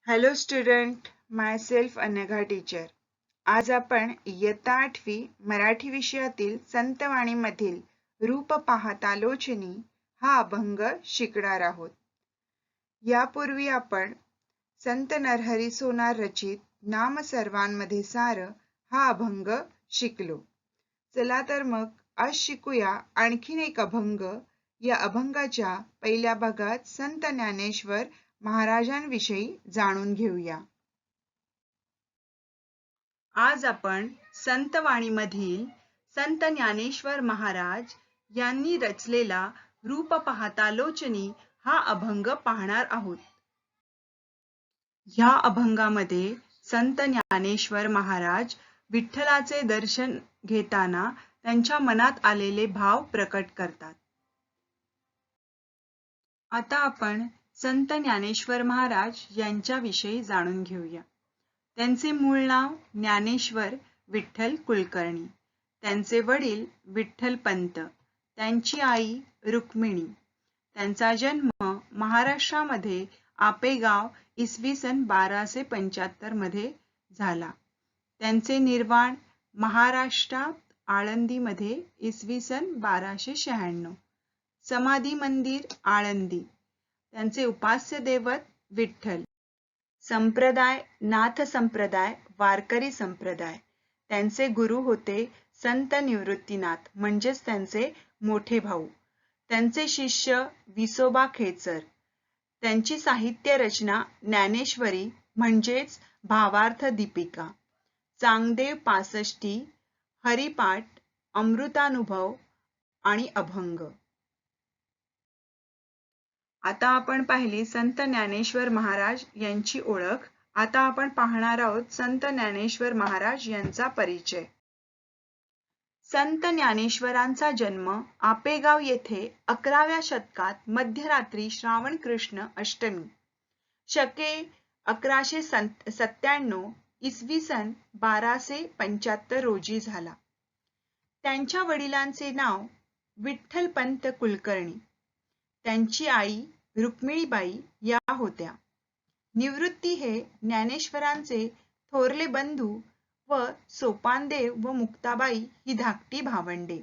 Hello student, myself Anagha teacher. आज आपण इयत्ता 8वी मराठी विषयातील संतवाणीमधील रूप पाहता लोचनी हा अभंग शिकणार आहोत. यापूर्वी आपण संत नरहरी सोनार रचित नाम सर्वांमध्ये सार हा अभंग शिकलो. चला तर मग आज शिकूया आणखीन एक अभंग. या अभंगाच्या पहिल्या भागात संत ज्ञानेश्वर महाराजांविषयी जाणून घेऊया. आज आपण संतवाणीमधील संत ज्ञानेश्वर महाराज यांनी रचलेला रूप पाहता लोचनी हा अभंग पाहणार आहोत. ह्या अभंगामध्ये संत ज्ञानेश्वर महाराज विठ्ठलाचे दर्शन घेताना त्यांच्या मनात आलेले भाव प्रकट करतात. आता आपण संत ज्ञानेश्वर महाराज यांच्याविषयी जाणून घेऊया. त्यांचे मूळ नाव ज्ञानेश्वर विठ्ठल कुलकर्णी. त्यांचे वडील विठ्ठलपंत, त्यांची आई रुक्मिणी. त्यांचा जन्म महाराष्ट्रामध्ये आपेगाव इसवी सन 1275 मध्ये झाला. त्यांचे निर्वाण महाराष्ट्रात आळंदीमध्ये इसवी सन 1296. समाधी मंदिर आळंदी. त्यांचे उपास्य दैवत विठ्ठल. संप्रदाय नाथ संप्रदाय, वारकरी संप्रदाय. त्यांचे गुरु होते संत निवृत्तीनाथ म्हणजेच त्यांचे मोठे भाऊ. त्यांचे शिष्य विसोबा खेचर. त्यांची साहित्य रचना ज्ञानेश्वरी म्हणजेच भावार्थ दीपिका, चांगदेव पासष्टी, हरिपाठ, अमृतानुभव आणि अभंग. आता आपण पाहिली संत ज्ञानेश्वर महाराज यांची ओळख. आता आपण पाहणार आहोत संत ज्ञानेश्वर महाराज यांचा परिचय. संत ज्ञानेश्वरांचा जन्म आपेगाव येथे 11व्या शतकात मध्यरात्री श्रावण कृष्ण अष्टमी शके 1197 इसवी सन 1275 रोजी झाला. त्यांच्या वडिलांचे नाव विठ्ठलपंत कुलकर्णी, त्यांची आई रुक्मिणीबाई या होत्या. निवृत्ती हे ज्ञानेश्वरांचे थोरले बंधू व सोपानदेव व मुक्ताबाई ही धाकटी भावंडे.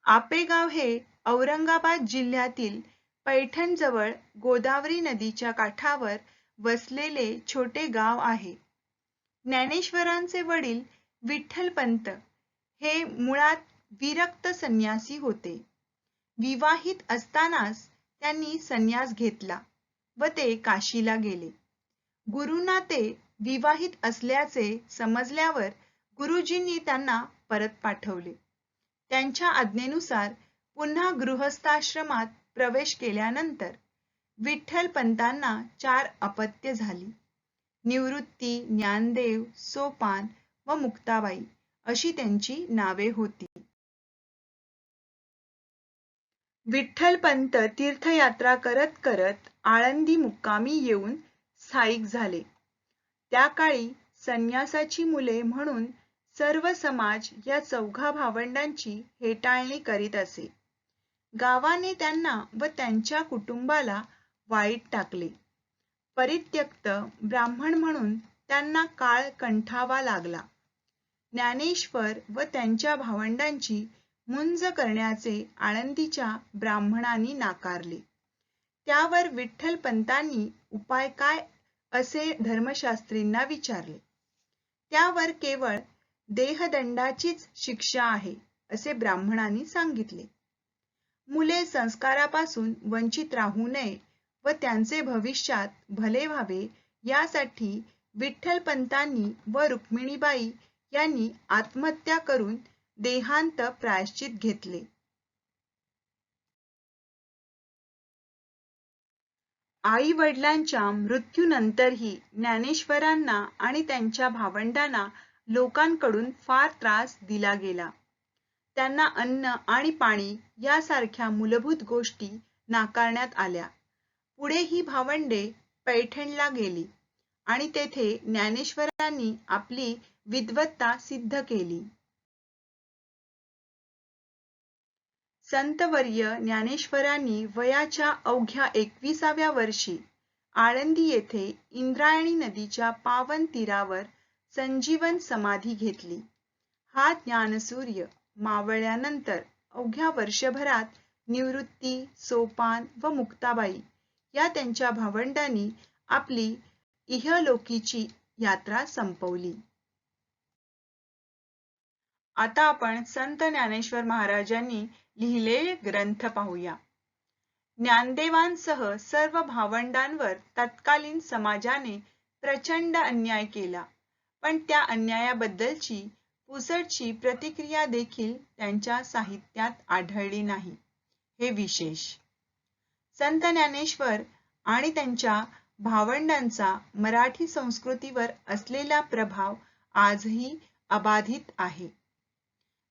आपेगाव हे औरंगाबाद जिल्ह्यातील पैठण जवळ गोदावरी नदीच्या काठावर वसलेले छोटे गाव आहे. ज्ञानेश्वरांचे वडील विठ्ठलपंत हे मुळात विरक्त संन्यासी होते. विवाहित असतानाच त्यांनी संन्यास घेतला व ते काशीला गेले. गुरूंना ते विवाहित असल्याचे समजल्यावर गुरुजींनी त्यांना परत पाठवले. त्यांच्या आज्ञेनुसार पुन्हा गृहस्थाश्रमात प्रवेश केल्यानंतर विठ्ठलपंतांना 4 अपत्ये झाली. निवृत्ती, ज्ञानदेव, सोपान व मुक्ताबाई अशी त्यांची नावे होती. विठ्ठलपंत तीर्थयात्रा करत करत आळंदी मुक्कामी येऊन स्थायिक झाले. त्या काळी संन्यासाची मुले म्हणून सर्व समाज या 4 भावंडांची हेटाळणी करीत असे. गावाने त्यांना व त्यांच्या कुटुंबाला वाळीत टाकले. परित्यक्त ब्राह्मण म्हणून त्यांना काळ कंठावा लागला. ज्ञानेश्वर व त्यांच्या भावंडांची मुंज करण्याचे आळंदीच्या ब्राह्मणांनी नाकारले. त्यावर विठ्ठलपंतांनी उपाय काय असे धर्मशास्त्रींना विचारले. त्यावर केवळ देहदंडाचीच शिक्षा आहे असे ब्राह्मणांनी सांगितले. मुले संस्कारापासून वंचित राहू नये व त्यांचे भविष्यात भले व्हावे यासाठी विठ्ठलपंतांनी व रुक्मिणीबाई यांनी आत्महत्या करून देहांत प्रायश्चित घेतले. आई वडिलांच्या मृत्यूनंतरही ज्ञानेश्वरांना आणि त्यांच्या भावंडांना लोकांकडून फार त्रास दिला गेला. त्यांना अन्न आणि पाणी यासारख्या मूलभूत गोष्टी नाकारण्यात आल्या. पुढे ही भावंडे पैठणला गेली आणि तेथे ज्ञानेश्वरांनी आपली विद्वत्ता सिद्ध केली. संतवर्य ज्ञानेश्वरांनी वयाच्या अवघ्या 21व्या वर्षी आळंदी येथे इंद्रायणी नदीच्या पावन तीरावर संजीवन समाधी घेतली. हा ज्ञानसूर्य मावळल्यानंतर अवघ्या वर्षभरात निवृत्ती, सोपान व मुक्ताबाई या त्यांच्या भावंडांनी आपली इहलोकीची यात्रा संपवली. आता आपण संत ज्ञानेश्वर महाराजांनी लिहिलेले ग्रंथ पाहूया. ज्ञानदेवांसह सर्व भावंडांवर तत्कालीन समाजाने प्रचंड अन्याय केला, पण त्या अन्यायाबद्दलची पुसटशी प्रतिक्रिया देखील त्यांच्या साहित्यात आढळली नाही, हे विशेष. संत ज्ञानेश्वर आणि त्यांच्या भावंडांचा मराठी संस्कृतीवर असलेला प्रभाव आजही अबाधित आहे.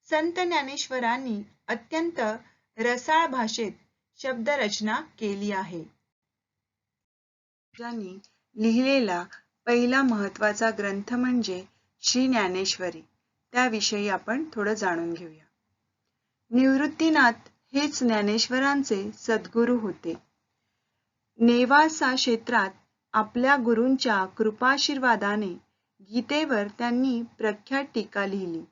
संत ज्ञानेश्वरांनी अत्यंत रसाळ भाषेत शब्दरचना केली आहे. ज्यांनी लिहिलेला पहिला महत्त्वाचा ग्रंथ म्हणजे श्री ज्ञानेश्वरी. त्याविषयी आपण थोडं जाणून घेऊया. निवृत्तीनाथ हेच ज्ञानेश्वरांचे सद्गुरू होते. नेवासा क्षेत्रात आपल्या गुरूंच्या कृपाशीर्वादाने गीतेवर त्यांनी प्रख्यात टीका लिहिली.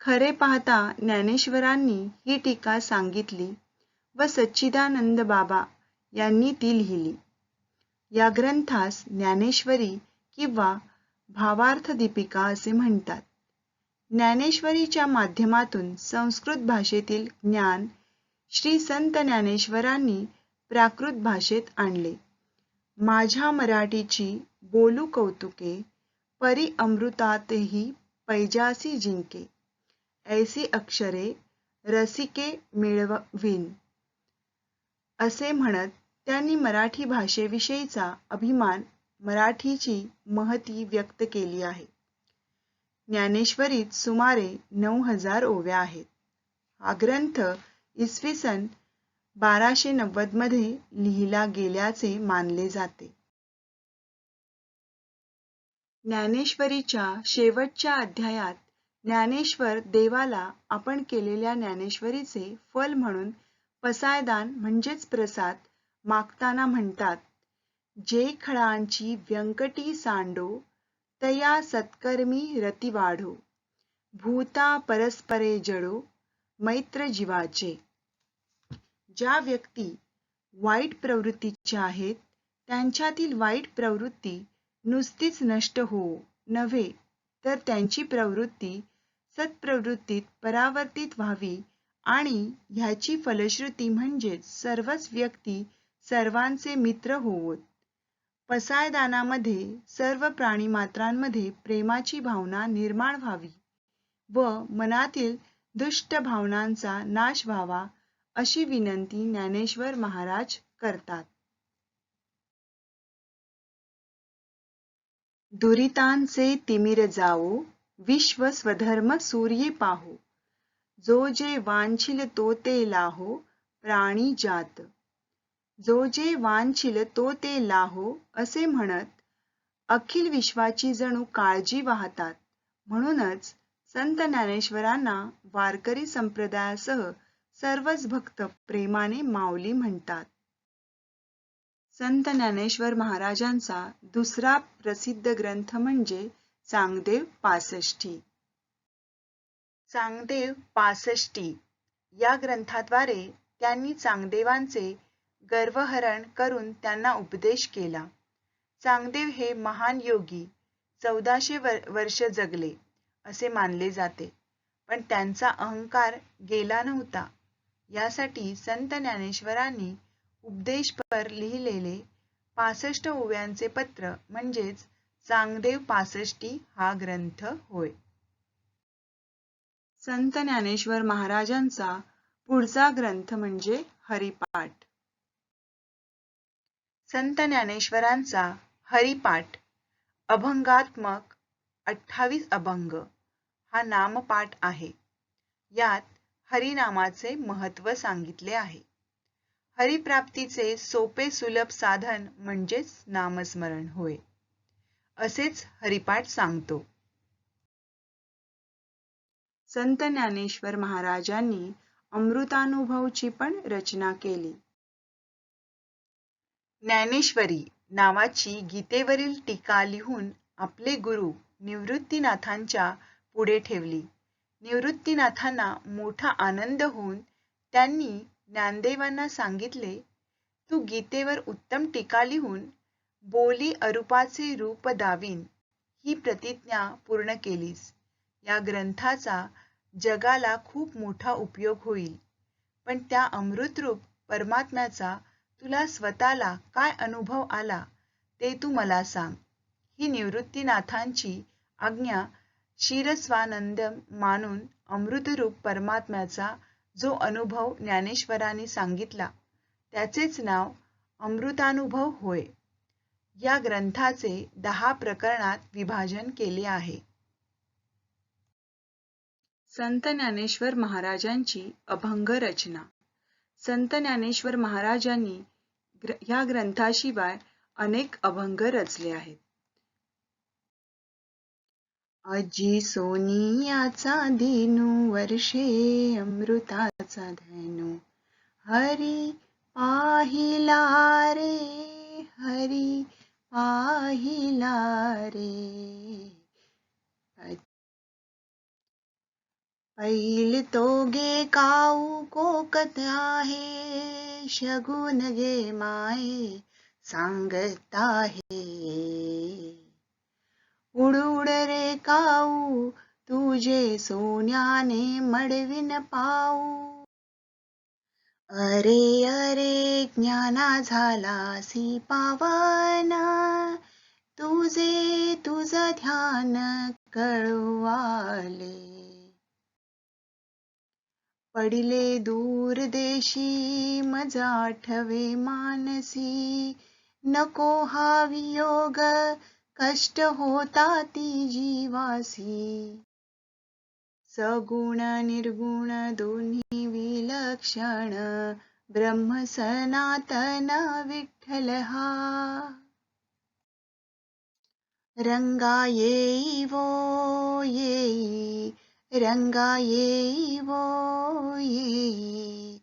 खरे पाहता ज्ञानेश्वरांनी ही टीका सांगितली व सच्चिदानंद बाबा यांनी ती लिहिली. या ग्रंथास ज्ञानेश्वरी किंवा भावार्थ दीपिका असे म्हणतात. ज्ञानेश्वरीच्या माध्यमातून संस्कृत भाषेतील ज्ञान श्री संत ज्ञानेश्वरांनी प्राकृत भाषेत आणले. माझ्या मराठीची बोलू कौतुके, परी अमृतातही पैजासी जिंके, ऐसी अक्षरे रसिके मिळवीन, असे म्हणत त्यांनी मराठी भाषेविषयीचा अभिमान, मराठीची महती व्यक्त केली आहे. ज्ञानेश्वरीत सुमारे 9000 ओव्या आहेत. हा ग्रंथ इसवी सन 1290 मध्ये लिहिला गेल्याचे मानले जाते. ज्ञानेश्वरीच्या शेवटच्या अध्यायात ज्ञानेश्वर देवाला आपण केलेल्या ज्ञानेश्वरीचे फल म्हणून पसायदान म्हणजेच प्रसाद मागताना म्हणतात, जे खळांची व्यंकटी सांडो, तया सत्कर्मी रती वाढो, भूता परस्परे जडो, मैत्र जीवाचे. ज्या व्यक्ती वाईट प्रवृत्तीच्या आहेत, त्यांच्यातील वाईट प्रवृत्ती नुसतीच नष्ट होवो नव्हे, तर त्यांची प्रवृत्ती सत्प्रवृत्तीत परावर्तित व्हावी आणि ह्याची फलश्रुती म्हणजेच सर्वच व्यक्ती सर्वांचे मित्र होवोत. पसायदानामध्ये सर्व प्राणीमात्रांमध्ये प्रेमाची भावना निर्माण व्हावी व मनातील दुष्ट भावनांचा नाश व्हावा, अशी विनंती ज्ञानेश्वर महाराज करतात. दुरितांचे तिमिर जावो, विश्व स्वधर्म सूर्ये पाहो, जो जे वांछिल तो ते लाहो, प्राणी जात. जो जे वांछिल तो ते लाहो असे म्हणत अखिल विश्वाची जणू काळजी वाहतात. म्हणूनच संत ज्ञानेश्वरांना वारकरी संप्रदायासह सर्वच भक्त प्रेमाने माऊली म्हणतात. संत ज्ञानेश्वर महाराजांचा दुसरा प्रसिद्ध ग्रंथ म्हणजे चांगदेव पासष्टी. चांगदेव पासष्टी या ग्रंथाद्वारे त्यांनी चांगदेवांचे गर्वहरण करून त्यांना उपदेश केला. चांगदेव हे महान योगी 1400 वर्ष जगले असे मानले जाते, पण त्यांचा अहंकार गेला नव्हता. यासाठी संत ज्ञानेश्वरांनी उपदेशपर लिहिलेले 65 ओव्यांचे पत्र म्हणजेच चांगदेव पासष्टी हा ग्रंथ होय. संत ज्ञानेश्वर महाराजांचा पुढचा ग्रंथ म्हणजे हरिपाठ. संत ज्ञानेश्वरांचा हरिपाठ अभंगात्मक 28 अभंग हा नामपाठ आहे. यात हरिनामाचे महत्त्व सांगितले आहे. हरिप्राप्तीचे सोपे सुलभ साधन म्हणजेच नामस्मरण होय, असेच हरिपाठ सांगतो. संत ज्ञानेश्वर महाराजांनी अमृतानुभवची पण रचना केली. ज्ञानेश्वरी नावाची गीतेवरील टीका लिहून आपले गुरु निवृत्तीनाथांच्या पुढे ठेवली. निवृत्तीनाथांना मोठा आनंद होऊन त्यांनी ज्ञानदेवांना सांगितले, तू गीतेवर उत्तम टीका लिहून बोली अरूपाचे रूप दावीन ही प्रतिज्ञा पूर्ण केलीस. या ग्रंथाचा जगाला खूप मोठा उपयोग होईल. पण त्या अमृतरूप परमात्म्याचा तुला स्वतःला काय अनुभव आला ते तू मला सांग. ही निवृत्तीनाथांची आज्ञा शिरस्वानंद मानून अमृतरूप परमात्म्याचा जो अनुभव ज्ञानेश्वरांनी सांगितला त्याचेच नाव अमृतानुभव होय. या ग्रंथाचे 10 प्रकरणात विभाजन केले आहे. संत ज्ञानेश्वर महाराजांची अभंग रचना. संत ज्ञानेश्वर महाराजांनी या ग्रंथाशिवाय अनेक अभंग रचले आहेत. आजी सोनियाचा दिनू वर्षे अमृताचा धनु हरी पाहिला रे हरी पाहिला रे. पैल तोगे काऊ कोकत आहे शगुन गे माये सांगत आहे. उडूड रे काऊ तुझे सोन्याने मडविन पाऊ. अरे अरे ज्ञाना झालासी पावना तुझे तुझ ध्यान कळवाले. पडिले दूर देशी मज आठवे मानसी नको हा वियोग कष्ट होता ती जीवासी. सगुण निर्गुण दोन्ही विलक्षण ब्रह्म सनातन विठ्ठल हा. रंगा येई वो येई रंगा येई वो येई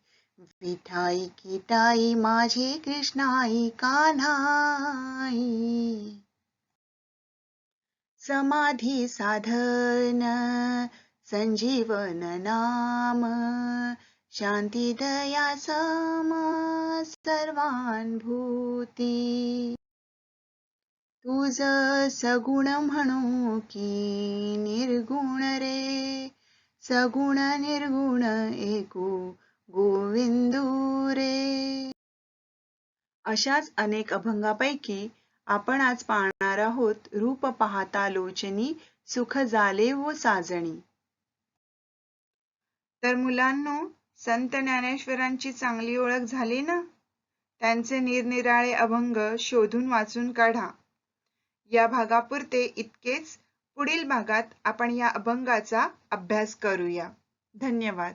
विठाई किटाई माझे कृष्णाई कान्हाई. समाधी साधन संजीवन नाम शांती दया सम सर्वानुभूती. तुझ सगुण म्हणू की निर्गुण रे सगुण निर्गुण एकू गोविंदू रे. अशाच अनेक अभंगापैकी आपण आज पाहणार आहोत रूप पाहता लोचनी सुख झाले व साजणी. तर मुलांनो, संत ज्ञानेश्वरांची चांगली ओळख झाली ना? त्यांचे निरनिराळे अभंग शोधून वाचून काढा. या भागापुरते इतकेच. पुढील भागात आपण या अभंगाचा अभ्यास करूया. धन्यवाद.